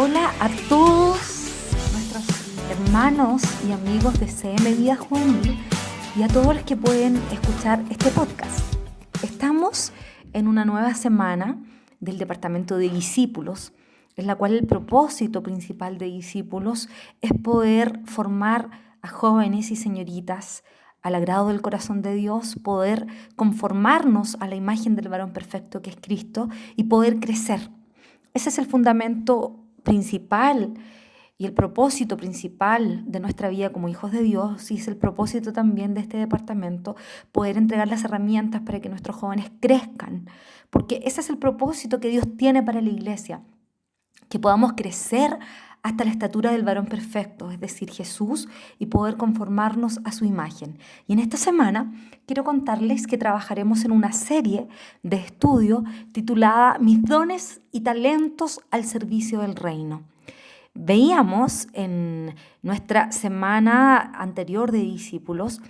Hola a todos nuestros hermanos y amigos de CM Vida Juvenil y a todos los que pueden escuchar este podcast. Estamos en una nueva semana del Departamento de Discípulos, en la cual el propósito principal de Discípulos es poder formar a jóvenes y señoritas al agrado del corazón de Dios, poder conformarnos a la imagen del varón perfecto que es Cristo y poder crecer. Ese es el fundamento principal y el propósito principal de nuestra vida como hijos de Dios, y es el propósito también de este departamento, poder entregar las herramientas para que nuestros jóvenes crezcan, porque ese es el propósito que Dios tiene para la iglesia, que podamos crecer hasta la estatura del varón perfecto, es decir, Jesús, y poder conformarnos a su imagen. Y en esta semana quiero contarles que trabajaremos en una serie de estudio titulada Mis dones y talentos al servicio del reino. Veíamos en nuestra semana anterior de discípulos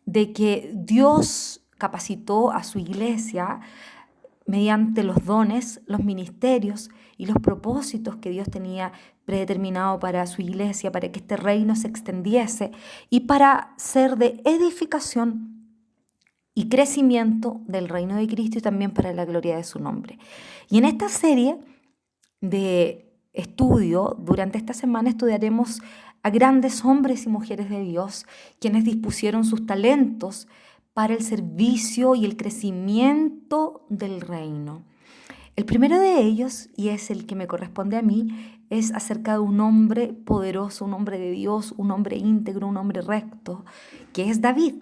de que Dios capacitó a su iglesia mediante los dones, los ministerios y los propósitos que Dios tenía predeterminado para su iglesia, para que este reino se extendiese y para ser de edificación y crecimiento del reino de Cristo y también para la gloria de su nombre. Y en esta serie de estudio, durante esta semana estudiaremos a grandes hombres y mujeres de Dios, quienes dispusieron sus talentos para el servicio y el crecimiento del reino. El primero de ellos, y es el que me corresponde a mí, es acerca de un hombre poderoso, un hombre de Dios, un hombre íntegro, un hombre recto, que es David.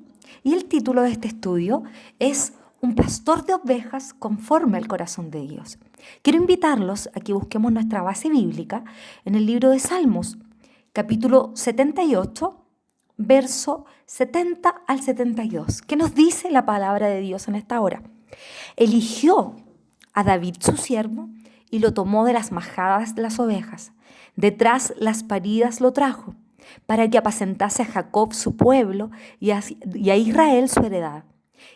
Y el título de este estudio es Un pastor de ovejas conforme al corazón de Dios. Quiero invitarlos a que busquemos nuestra base bíblica en el libro de Salmos, capítulo 78, verso 70 al 72. ¿Qué nos dice la palabra de Dios en esta hora? Eligió a David su siervo y lo tomó de las majadas de las ovejas. Detrás las paridas lo trajo, para que apacentase a Jacob su pueblo y a Israel su heredad.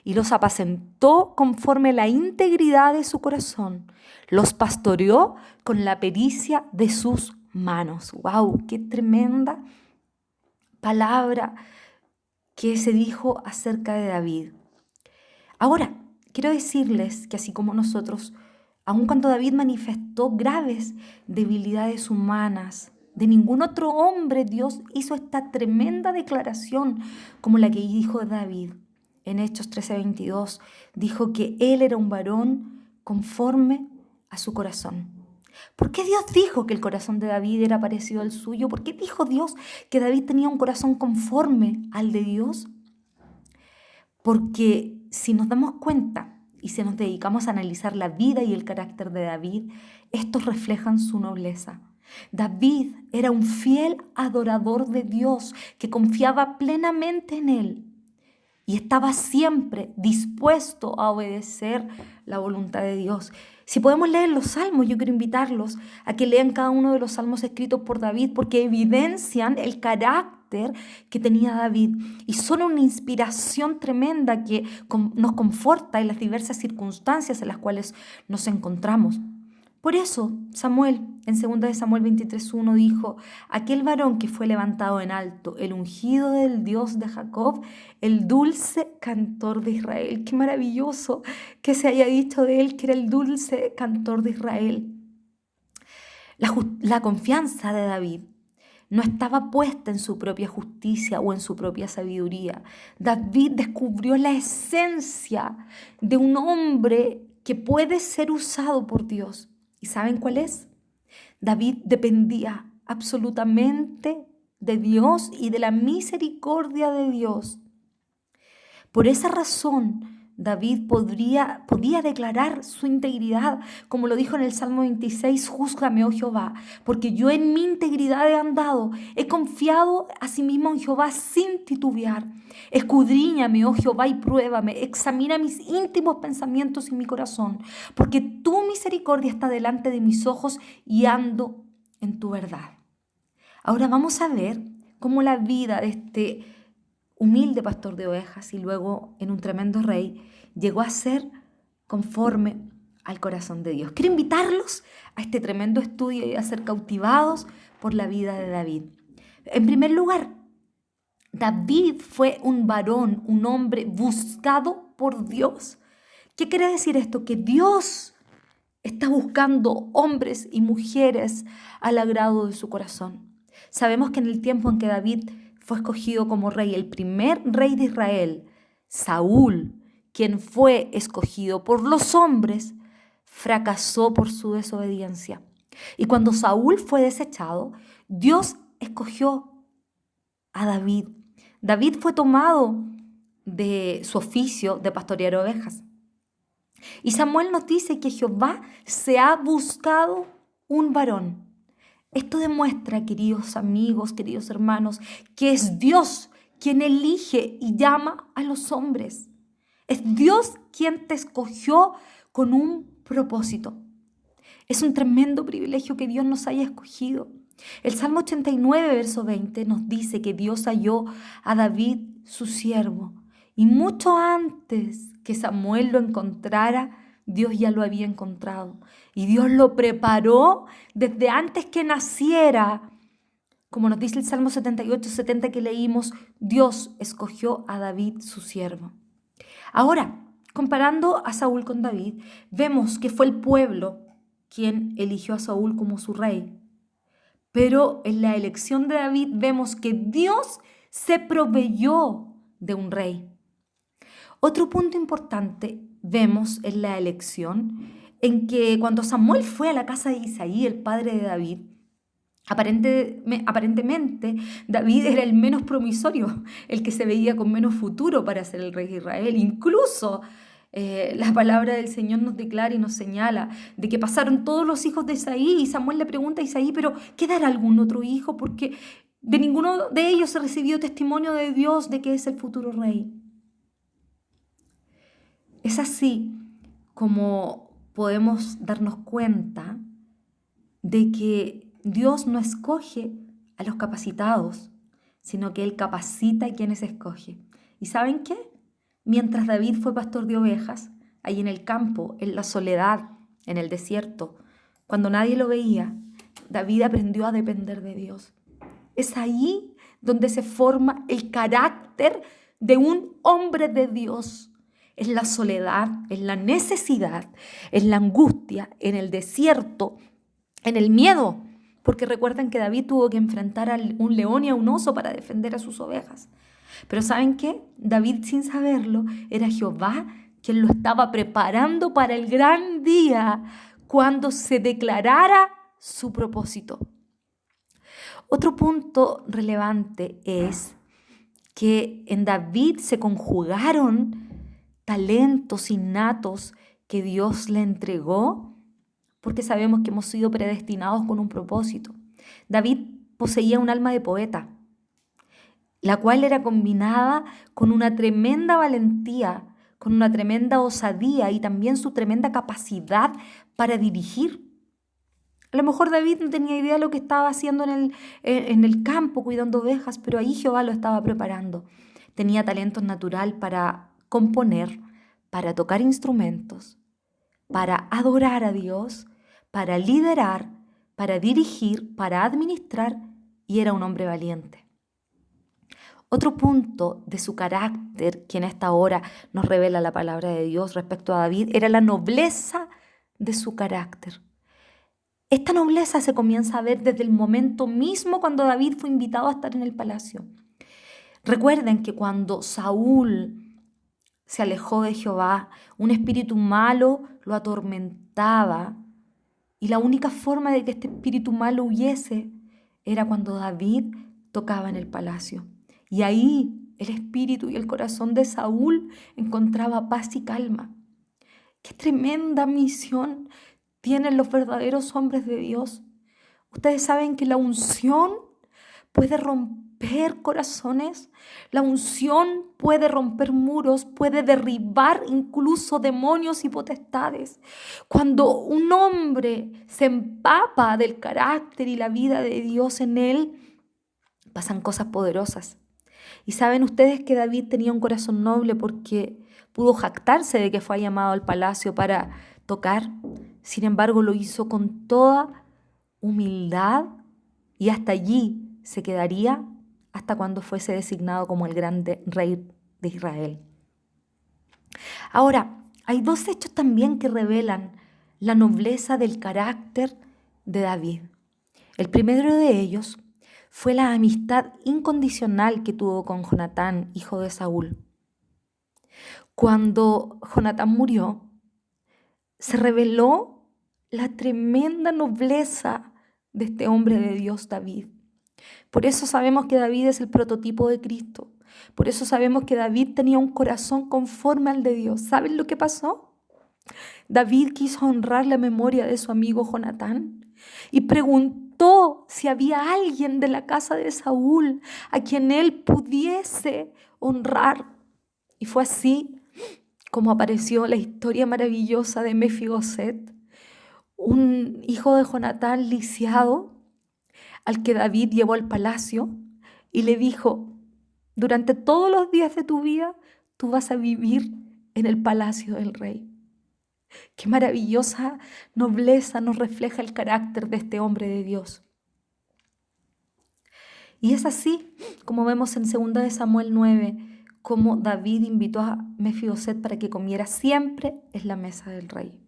Y los apacentó conforme la integridad de su corazón. Los pastoreó con la pericia de sus manos. ¡Wow! ¡Qué tremenda palabra que se dijo acerca de David! Ahora, quiero decirles que así como nosotros, aun cuando David manifestó graves debilidades humanas, de ningún otro hombre Dios hizo esta tremenda declaración como la que dijo David. En Hechos 13:22 dijo que él era un varón conforme a su corazón. ¿Por qué Dios dijo que el corazón de David era parecido al suyo? ¿Por qué dijo Dios que David tenía un corazón conforme al de Dios? Porque si nos damos cuenta y si nos dedicamos a analizar la vida y el carácter de David, estos reflejan su nobleza. David era un fiel adorador de Dios que confiaba plenamente en él y estaba siempre dispuesto a obedecer la voluntad de Dios. Si podemos leer los salmos, yo quiero invitarlos a que lean cada uno de los salmos escritos por David, porque evidencian el carácter que tenía David y son una inspiración tremenda que nos conforta en las diversas circunstancias en las cuales nos encontramos. Por eso Samuel, en 2 de Samuel 23:1 dijo: aquel varón que fue levantado en alto, el ungido del Dios de Jacob, el dulce cantor de Israel. Qué maravilloso que se haya dicho de él que era el dulce cantor de Israel. La confianza de David no estaba puesta en su propia justicia o en su propia sabiduría. David descubrió la esencia de un hombre que puede ser usado por Dios. ¿Y saben cuál es? David dependía absolutamente de Dios y de la misericordia de Dios. Por esa razón, David podía declarar su integridad, como lo dijo en el Salmo 26, júzgame, oh Jehová, porque yo en mi integridad he andado, he confiado a sí mismo en Jehová sin titubear. Escudriñame, oh Jehová, y pruébame, examina mis íntimos pensamientos y mi corazón, porque tu misericordia está delante de mis ojos y ando en tu verdad. Ahora vamos a ver cómo la vida de este humilde pastor de ovejas y luego en un tremendo rey, llegó a ser conforme al corazón de Dios. Quiero invitarlos a este tremendo estudio y a ser cautivados por la vida de David. En primer lugar, David fue un varón, un hombre buscado por Dios. ¿Qué quiere decir esto? Que Dios está buscando hombres y mujeres al agrado de su corazón. Sabemos que en el tiempo en que David fue escogido como rey, el primer rey de Israel, Saúl, quien fue escogido por los hombres, fracasó por su desobediencia. Y cuando Saúl fue desechado, Dios escogió a David. David fue tomado de su oficio de pastorear ovejas. Y Samuel nos dice que Jehová se ha buscado un varón. Esto demuestra, queridos amigos, queridos hermanos, que es Dios quien elige y llama a los hombres. Es Dios quien te escogió con un propósito. Es un tremendo privilegio que Dios nos haya escogido. El Salmo 89, verso 20 nos dice que Dios halló a David, su siervo, y mucho antes que Samuel lo encontrara, Dios ya lo había encontrado. Y Dios lo preparó desde antes que naciera. Como nos dice el Salmo 78, 70 que leímos, Dios escogió a David, su siervo. Ahora, comparando a Saúl con David, vemos que fue el pueblo quien eligió a Saúl como su rey. Pero en la elección de David vemos que Dios se proveyó de un rey. Otro punto importante vemos en la elección en que cuando Samuel fue a la casa de Isaí, el padre de David, aparentemente David era el menos promisorio, el que se veía con menos futuro para ser el rey de Israel. Incluso la palabra del Señor nos declara y nos señala de que pasaron todos los hijos de Isaí y Samuel le pregunta a Isaí, pero ¿quedará algún otro hijo? Porque de ninguno de ellos se recibió testimonio de Dios de que es el futuro rey. Es así como podemos darnos cuenta de que Dios no escoge a los capacitados, sino que Él capacita a quienes escoge. ¿Y saben qué? Mientras David fue pastor de ovejas, ahí en el campo, en la soledad, en el desierto, cuando nadie lo veía, David aprendió a depender de Dios. Es ahí donde se forma el carácter de un hombre de Dios. En la soledad, en la necesidad, en la angustia, en el desierto, en el miedo. Porque recuerden que David tuvo que enfrentar a un león y a un oso para defender a sus ovejas. Pero ¿saben qué? David, sin saberlo, era Jehová quien lo estaba preparando para el gran día cuando se declarara su propósito. Otro punto relevante es que en David se conjugaron talentos innatos que Dios le entregó, porque sabemos que hemos sido predestinados con un propósito. David poseía un alma de poeta, la cual era combinada con una tremenda valentía, con una tremenda osadía y también su tremenda capacidad para dirigir. A lo mejor David no tenía idea de lo que estaba haciendo en el campo, cuidando ovejas, pero ahí Jehová lo estaba preparando. Tenía talento natural para componer, para tocar instrumentos, para adorar a Dios, para liderar, para dirigir, para administrar, y era un hombre valiente. Otro punto de su carácter que en esta hora nos revela la palabra de Dios respecto a David era la nobleza de su carácter. Esta nobleza se comienza a ver desde el momento mismo cuando David fue invitado a estar en el palacio. Recuerden que cuando Saúl se alejó de Jehová, un espíritu malo lo atormentaba y la única forma de que este espíritu malo huyese era cuando David tocaba en el palacio. Y ahí el espíritu y el corazón de Saúl encontraba paz y calma. ¡Qué tremenda misión tienen los verdaderos hombres de Dios! Ustedes saben que la unción puede romper corazones, la unción puede romper muros, puede derribar incluso demonios y potestades. Cuando un hombre se empapa del carácter y la vida de Dios en él, pasan cosas poderosas. Y saben ustedes que David tenía un corazón noble porque pudo jactarse de que fue llamado al palacio para tocar. Sin embargo, lo hizo con toda humildad y hasta allí se quedaría hasta cuando fuese designado como el grande rey de Israel. Ahora, hay dos hechos también que revelan la nobleza del carácter de David. El primero de ellos fue la amistad incondicional que tuvo con Jonatán, hijo de Saúl. Cuando Jonatán murió, se reveló la tremenda nobleza de este hombre de Dios, David. Por eso sabemos que David es el prototipo de Cristo. Por eso sabemos que David tenía un corazón conforme al de Dios. ¿Saben lo que pasó? David quiso honrar la memoria de su amigo Jonatán y preguntó si había alguien de la casa de Saúl a quien él pudiese honrar. Y fue así como apareció la historia maravillosa de Mefiboset, un hijo de Jonatán lisiado, al que David llevó al palacio y le dijo: durante todos los días de tu vida tú vas a vivir en el palacio del rey. Qué maravillosa nobleza nos refleja el carácter de este hombre de Dios. Y es así como vemos en 2 Samuel 9, como David invitó a Mefiboset para que comiera siempre en la mesa del rey.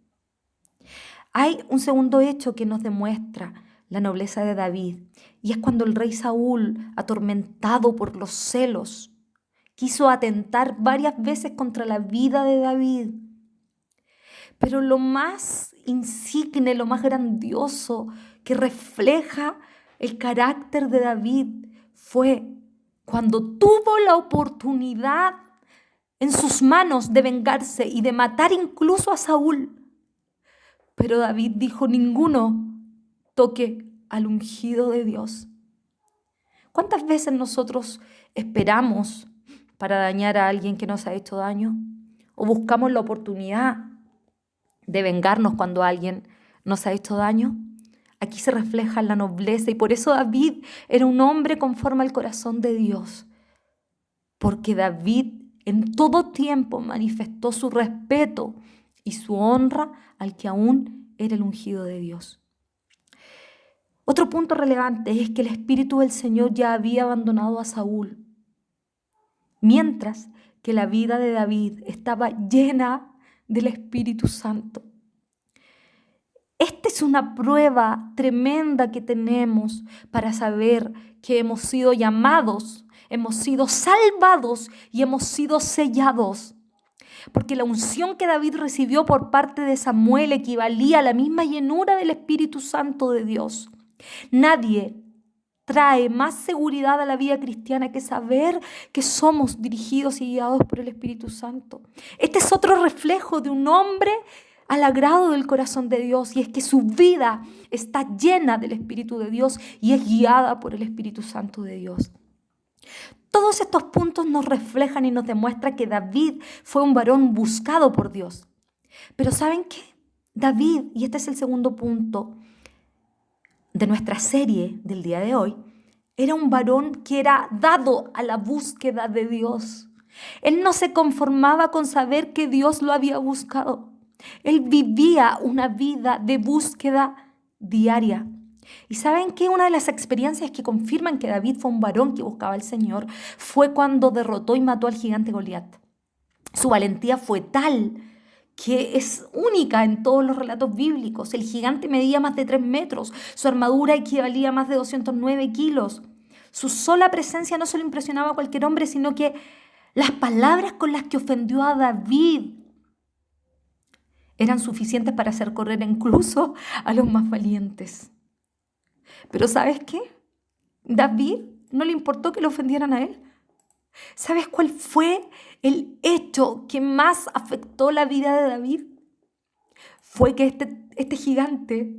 Hay un segundo hecho que nos demuestra la nobleza de David, y es cuando el rey Saúl, atormentado por los celos, quiso atentar varias veces contra la vida de David. Pero lo más insigne, lo más grandioso que refleja el carácter de David fue cuando tuvo la oportunidad en sus manos de vengarse y de matar incluso a Saúl. Pero David dijo: ninguno toque al ungido de Dios. ¿Cuántas veces nosotros esperamos para dañar a alguien que nos ha hecho daño? ¿O buscamos la oportunidad de vengarnos cuando alguien nos ha hecho daño? Aquí se refleja la nobleza, y por eso David era un hombre conforme al corazón de Dios. Porque David en todo tiempo manifestó su respeto y su honra al que aún era el ungido de Dios. Otro punto relevante es que el Espíritu del Señor ya había abandonado a Saúl, mientras que la vida de David estaba llena del Espíritu Santo. Esta es una prueba tremenda que tenemos para saber que hemos sido llamados, hemos sido salvados y hemos sido sellados. Porque la unción que David recibió por parte de Samuel equivalía a la misma llenura del Espíritu Santo de Dios. Nadie trae más seguridad a la vida cristiana que saber que somos dirigidos y guiados por el Espíritu Santo. Este es otro reflejo de un hombre al agrado del corazón de Dios, y es que su vida está llena del Espíritu de Dios y es guiada por el Espíritu Santo de Dios. Todos estos puntos nos reflejan y nos demuestran que David fue un varón buscado por Dios. Pero ¿saben qué? David, y este es el segundo punto de nuestra serie del día de hoy, era un varón que era dado a la búsqueda de Dios. Él no se conformaba con saber que Dios lo había buscado. Él vivía una vida de búsqueda diaria. ¿Y saben qué? Una de las experiencias que confirman que David fue un varón que buscaba al Señor fue cuando derrotó y mató al gigante Goliat. Su valentía fue tal que es única en todos los relatos bíblicos. El gigante medía más de 3 metros, su armadura equivalía a más de 209 kilos. Su sola presencia no solo impresionaba a cualquier hombre, sino que las palabras con las que ofendió a David eran suficientes para hacer correr incluso a los más valientes. Pero ¿sabes qué? David no le importó que le ofendieran a él. ¿Sabes cuál fue el hecho que más afectó la vida de David? Fue que este gigante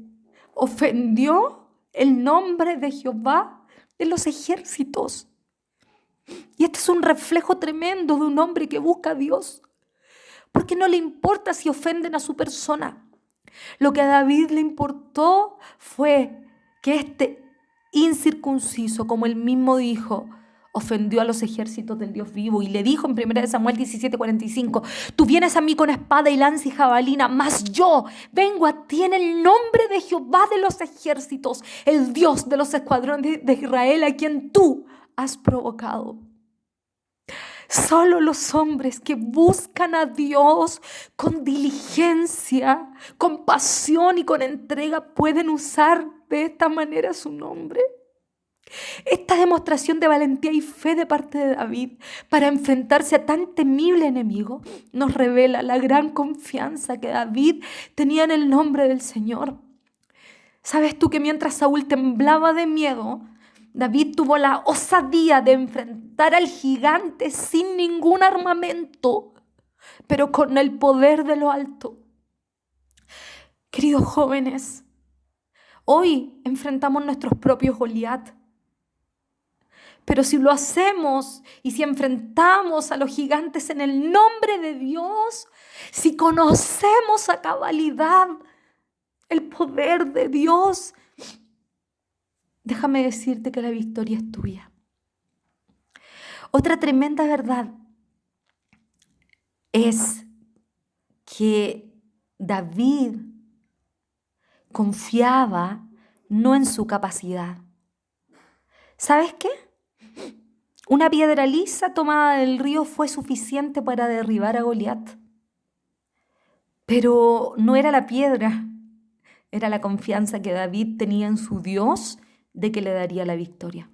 ofendió el nombre de Jehová de los ejércitos. Y este es un reflejo tremendo de un hombre que busca a Dios, porque no le importa si ofenden a su persona. Lo que a David le importó fue que este incircunciso, como él mismo dijo, ofendió a los ejércitos del Dios vivo y le dijo en 1 Samuel 17:45, tú vienes a mí con espada y lanza y jabalina, mas yo vengo a ti en el nombre de Jehová de los ejércitos, el Dios de los escuadrones de Israel, a quien tú has provocado. Solo los hombres que buscan a Dios con diligencia, con pasión y con entrega pueden usar de esta manera su nombre. Esta demostración de valentía y fe de parte de David para enfrentarse a tan temible enemigo nos revela la gran confianza que David tenía en el nombre del Señor. ¿Sabes tú que mientras Saúl temblaba de miedo, David tuvo la osadía de enfrentar al gigante sin ningún armamento, pero con el poder de lo alto? Queridos jóvenes, hoy enfrentamos nuestros propios Goliat. Pero si lo hacemos y si enfrentamos a los gigantes en el nombre de Dios, si conocemos a cabalidad el poder de Dios, déjame decirte que la victoria es tuya. Otra tremenda verdad es que David confiaba no en su capacidad. ¿Sabes qué? Una piedra lisa tomada del río fue suficiente para derribar a Goliat. Pero no era la piedra, era la confianza que David tenía en su Dios de que le daría la victoria.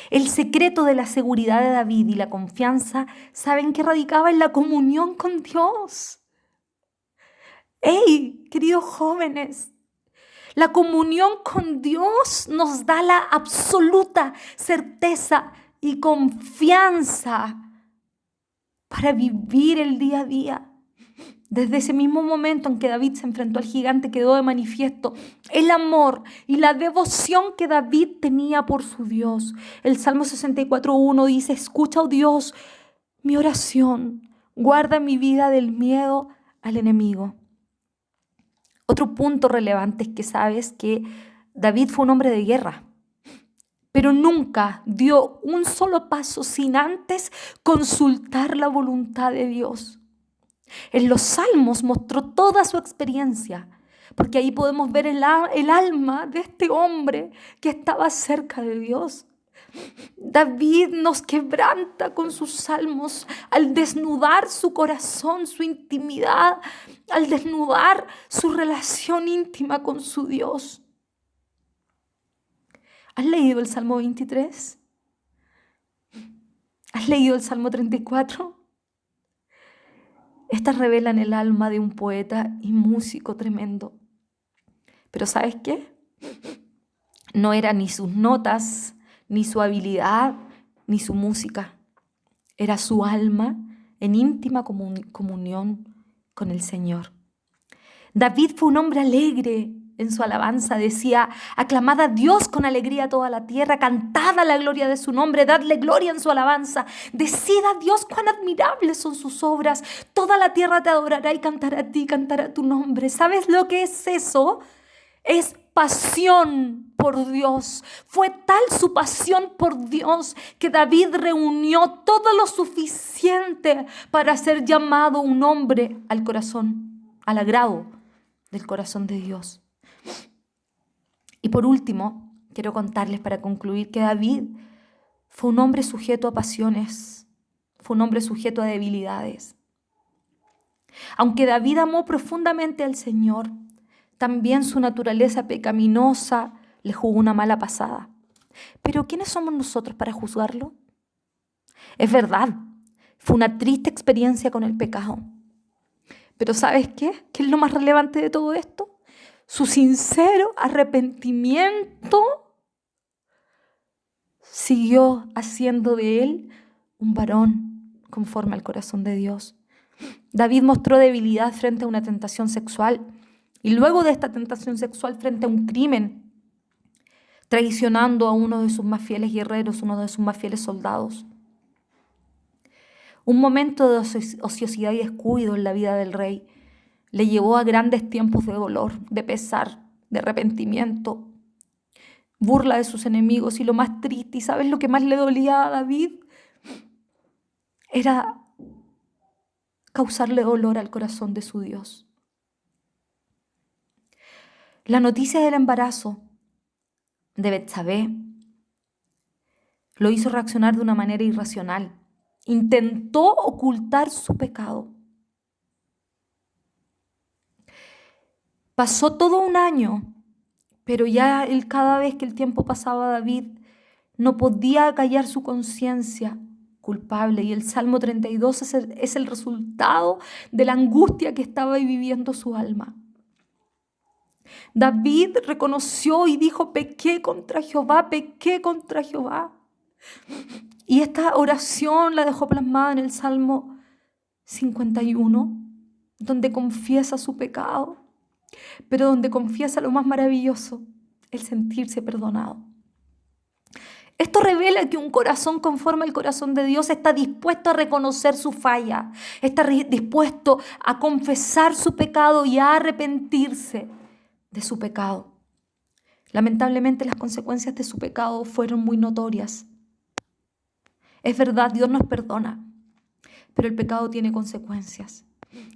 El secreto de la seguridad de David y la confianza, ¿saben qué radicaba? En la comunión con Dios. ¡Hey, queridos jóvenes! La comunión con Dios nos da la absoluta certeza y confianza para vivir el día a día. Desde ese mismo momento en que David se enfrentó al gigante, quedó de manifiesto el amor y la devoción que David tenía por su Dios. El Salmo 64:1 dice, escucha, oh Dios, mi oración, guarda mi vida del miedo al enemigo. Otro punto relevante es que sabes que David fue un hombre de guerra, pero nunca dio un solo paso sin antes consultar la voluntad de Dios. En los Salmos mostró toda su experiencia, porque ahí podemos ver el alma de este hombre que estaba cerca de Dios. David nos quebranta con sus salmos al desnudar su corazón, su intimidad, al desnudar su relación íntima con su Dios. ¿Has leído el Salmo 23? ¿Has leído el Salmo 34? Estas revelan el alma de un poeta y músico tremendo. Pero ¿sabes qué? No eran ni sus notas, ni su habilidad, ni su música. Era su alma en íntima comunión con el Señor. David fue un hombre alegre en su alabanza. Decía, aclamad a Dios con alegría toda la tierra, cantad a la gloria de su nombre, dadle gloria en su alabanza. Decid a Dios cuán admirables son sus obras. Toda la tierra te adorará y cantará a ti, cantará tu nombre. ¿Sabes lo que es eso? Es pasión por Dios. Fue tal su pasión por Dios que David reunió todo lo suficiente para ser llamado un hombre al corazón, al agrado del corazón de Dios. Y por último, quiero contarles para concluir que David fue un hombre sujeto a pasiones, fue un hombre sujeto a debilidades. Aunque David amó profundamente al Señor, también su naturaleza pecaminosa le jugó una mala pasada. Pero ¿quiénes somos nosotros para juzgarlo? Es verdad, fue una triste experiencia con el pecado. Pero ¿sabes qué? ¿Qué es lo más relevante de todo esto? Su sincero arrepentimiento siguió haciendo de él un varón conforme al corazón de Dios. David mostró debilidad frente a una tentación sexual y luego de esta tentación sexual frente a un crimen, traicionando a uno de sus más fieles guerreros, uno de sus más fieles soldados. Un momento de ociosidad y descuido en la vida del rey le llevó a grandes tiempos de dolor, de pesar, de arrepentimiento. burla de sus enemigos y lo más triste, ¿y sabes lo que más le dolía a David? Era causarle dolor al corazón de su Dios. La noticia del embarazo de Betsabé lo hizo reaccionar de una manera irracional. Intentó ocultar su pecado. Pasó todo un año, pero ya cada vez que el tiempo pasaba, David no podía callar su conciencia culpable. Y el Salmo 32 es el resultado de la angustia que estaba viviendo su alma. David reconoció y dijo: pequé contra Jehová, pequé contra Jehová. Y esta oración la dejó plasmada en el Salmo 51, donde confiesa su pecado, pero donde confiesa lo más maravilloso, el sentirse perdonado. Esto revela que un corazón conforme al corazón de Dios está dispuesto a reconocer su falla, está dispuesto a confesar su pecado y a arrepentirse de su pecado. Lamentablemente, las consecuencias de su pecado fueron muy notorias. Es verdad, Dios nos perdona, pero el pecado tiene consecuencias.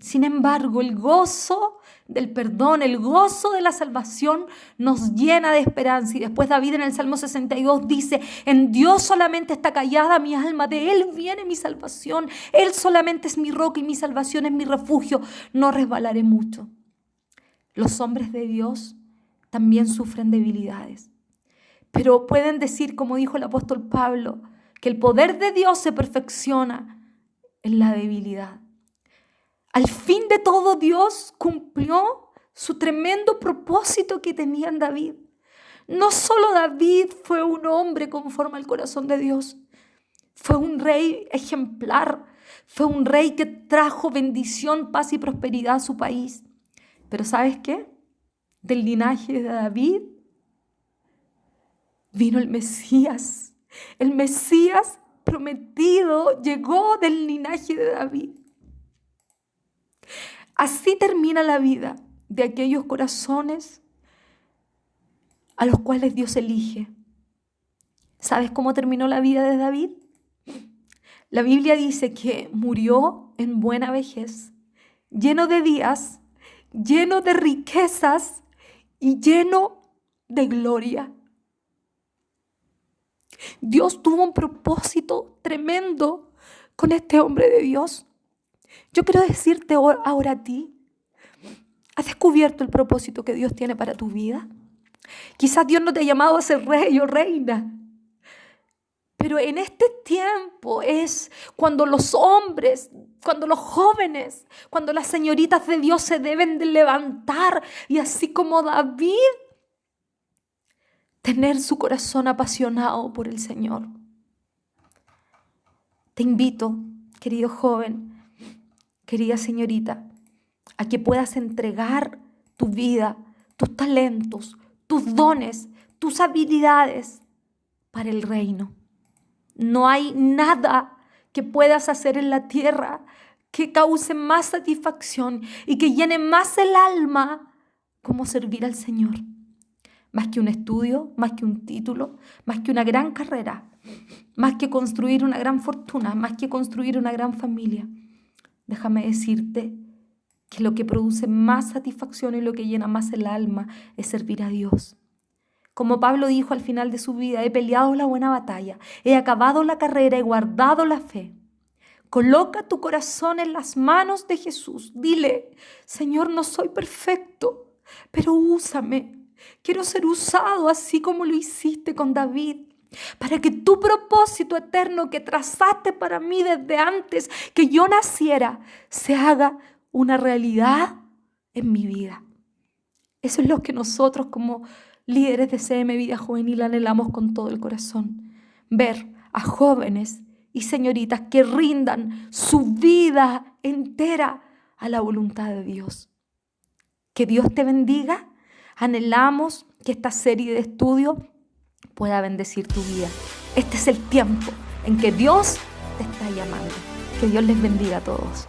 Sin embargo, el gozo del perdón, el gozo de la salvación nos llena de esperanza. Y después David en el Salmo 62 dice: en Dios solamente está callada mi alma, de Él viene mi salvación. Él solamente es mi roca y mi salvación es mi refugio. No resbalaré mucho. Los hombres de Dios también sufren debilidades, pero pueden decir, como dijo el apóstol Pablo, que el poder de Dios se perfecciona en la debilidad. Al fin de todo, Dios cumplió su tremendo propósito que tenía en David. No solo David fue un hombre conforme al corazón de Dios, fue un rey ejemplar, fue un rey que trajo bendición, paz y prosperidad a su país. Pero ¿sabes qué? Del linaje de David vino el Mesías. El Mesías prometido llegó del linaje de David. Así termina la vida de aquellos corazones a los cuales Dios elige. ¿Sabes cómo terminó la vida de David? La Biblia dice que murió en buena vejez, lleno de días, lleno de riquezas y lleno de gloria. Dios tuvo un propósito tremendo con este hombre de Dios. Yo quiero decirte ahora a ti: ¿has descubierto el propósito que Dios tiene para tu vida? Quizás Dios no te ha llamado a ser rey o reina, pero en este tiempo es cuando los hombres, cuando los jóvenes, cuando las señoritas de Dios se deben de levantar y, así como David, tener su corazón apasionado por el Señor. Te invito, querido joven, querida señorita, a que puedas entregar tu vida, tus talentos, tus dones, tus habilidades para el reino. No hay nada que puedas hacer en la tierra que cause más satisfacción y que llene más el alma como servir al Señor. Más que un estudio, más que un título, más que una gran carrera, más que construir una gran fortuna, más que construir una gran familia. Déjame decirte que lo que produce más satisfacción y lo que llena más el alma es servir a Dios. Como Pablo dijo al final de su vida: he peleado la buena batalla, he acabado la carrera, he guardado la fe. Coloca tu corazón en las manos de Jesús. Dile: Señor, no soy perfecto, pero úsame. Quiero ser usado así como lo hiciste con David, para que tu propósito eterno que trazaste para mí desde antes que yo naciera se haga una realidad en mi vida. Eso es lo que nosotros como líderes de CM Vida Juvenil anhelamos con todo el corazón. Ver a jóvenes y señoritas que rindan su vida entera a la voluntad de Dios. Que Dios te bendiga. Anhelamos que esta serie de estudios pueda bendecir tu vida. Este es el tiempo en que Dios te está llamando. Que Dios les bendiga a todos.